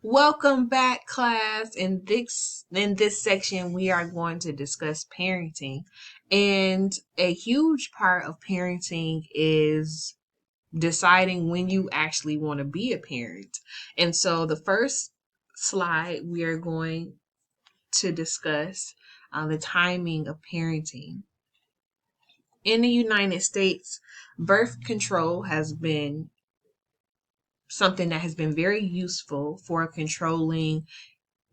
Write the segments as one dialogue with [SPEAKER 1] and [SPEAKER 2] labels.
[SPEAKER 1] Welcome back, class. In this section, we are going to discuss parenting, and a huge part of parenting is deciding when you actually want to be a parent. And so, the first slide we are going to discuss the timing of parenting. In the United States, birth control has been something that has been very useful for controlling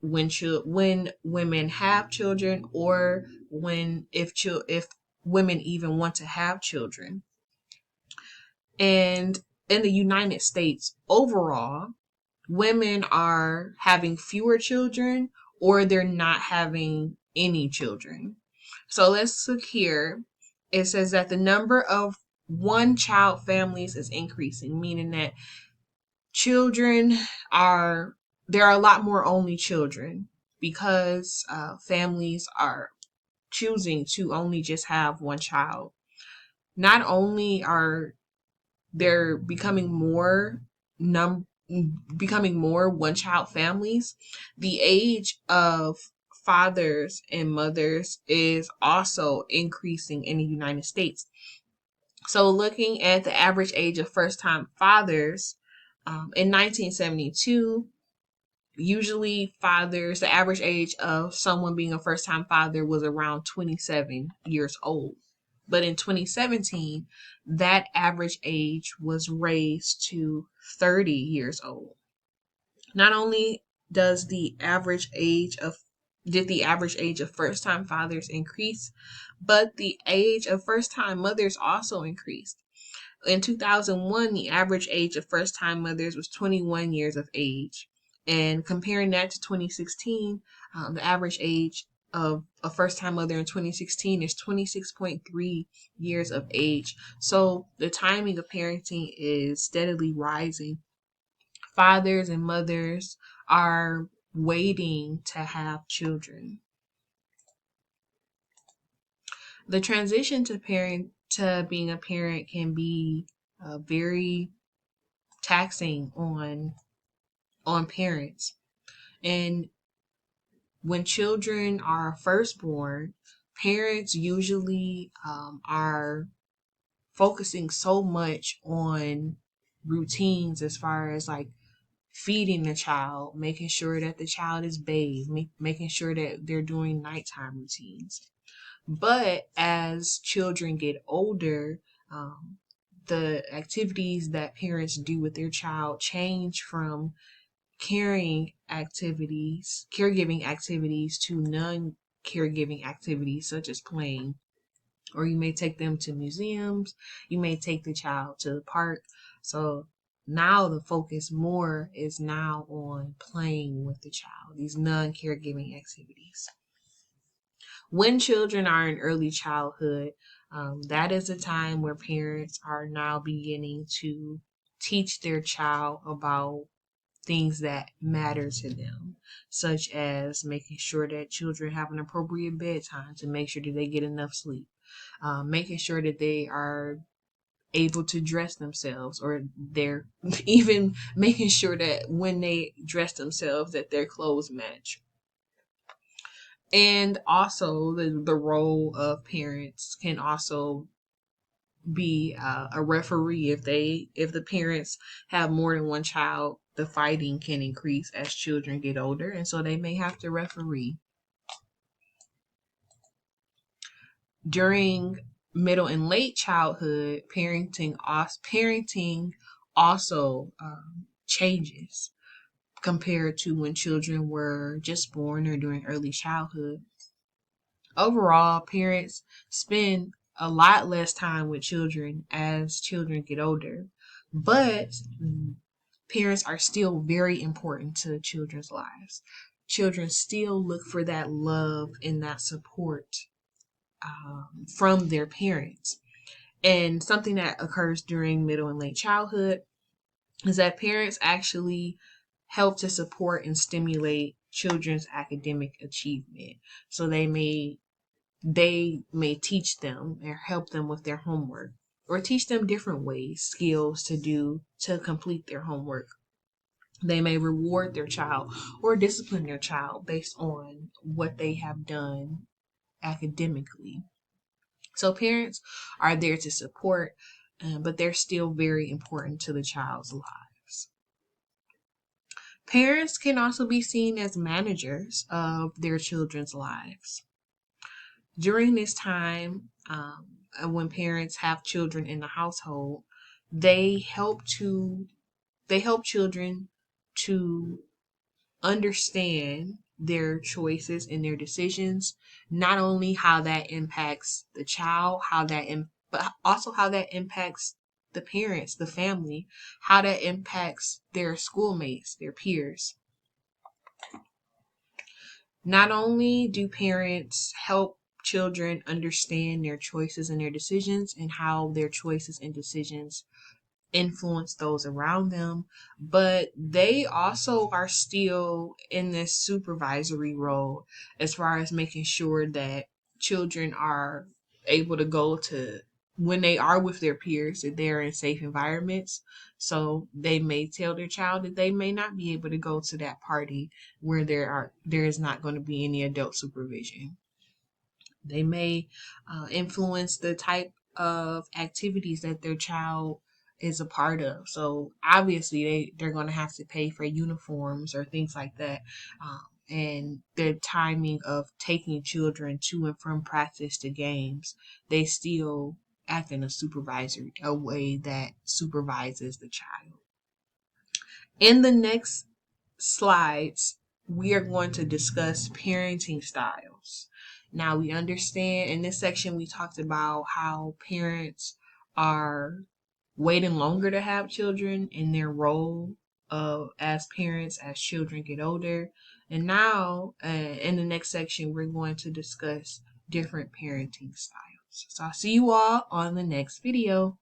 [SPEAKER 1] when women have children, or when if women even want to have children. And in the United States overall, women are having fewer children, or they're not having any children. So let's look here. It says that the number of one child families is increasing, meaning that children are there are a lot more only children because families are choosing to only just have one child. Not only are there becoming more one child families, the age of fathers and mothers is also increasing in the United States. So looking at the average age of first time fathers, in 1972, usually the average age of someone being a first time father was around 27 years old. But in 2017, that average age was raised to 30 years old. Not only does the average age of did the average age of first time fathers increase, but the age of first time mothers also increased. In 2001, the average age of first time mothers was 21 years of age. And comparing that to 2016, the average age of a first time mother in 2016 is 26.3 years of age. So the timing of parenting is steadily rising. Fathers and mothers are waiting to have children. The transition to being a parent can be very taxing on parents. And when children are first born, parents usually are focusing so much on routines, as far as like feeding the child, making sure that the child is bathed, making sure that they're doing nighttime routines. But as children get older, the activities that parents do with their child change from caregiving activities to non-caregiving activities, such as playing. Or you may take them to museums, you may take the child to the park. So now the focus more is now on playing with the child, these non-caregiving activities. When children are in early childhood, that is a time where parents are now beginning to teach their child about things that matter to them, such as making sure that children have an appropriate bedtime to make sure that they get enough sleep, making sure that they are able to dress themselves, or they're even making sure that when they dress themselves that their clothes match. And also the role of parents can also be a referee. If the parents have more than one child, the fighting can increase as children get older, and so they may have to referee. During middle and late childhood, parenting also changes compared to when children were just born or during early childhood. Overall, parents spend a lot less time with children as children get older, but parents are still very important to children's lives. Children still look for that love and that support from their parents. And something that occurs during middle and late childhood is that parents actually help to support and stimulate children's academic achievement. So they may teach them or help them with their homework, or teach them different ways, skills to complete their homework. They may reward their child or discipline their child based on what they have done academically. So parents are there to support, but they're still very important to the child's lives. Parents can also be seen as managers of their children's lives. During this time, when parents have children in the household, they help children to understand their choices and their decisions, not only how that impacts the child, but also how that impacts the parents, the family, how that impacts their schoolmates, their peers. Not only do parents help children understand their choices and their decisions and how their choices and decisions influence those around them, but they also are still in this supervisory role as far as making sure that children are able to go to, when they are with their peers, that they're in safe environments. So they may tell their child that they may not be able to go to that party where there is not going to be any adult supervision. They may influence the type of activities that their child is a part of. So obviously they're going to have to pay for uniforms or things like that. And the timing of taking children to and from practice to games, they still act in a way that supervises the child. In the next slides, we are going to discuss parenting styles. Now, we understand in this section, we talked about how parents are waiting longer to have children in their role as parents as children get older. And now, in the next section, we're going to discuss different parenting styles. So I'll see you all on the next video.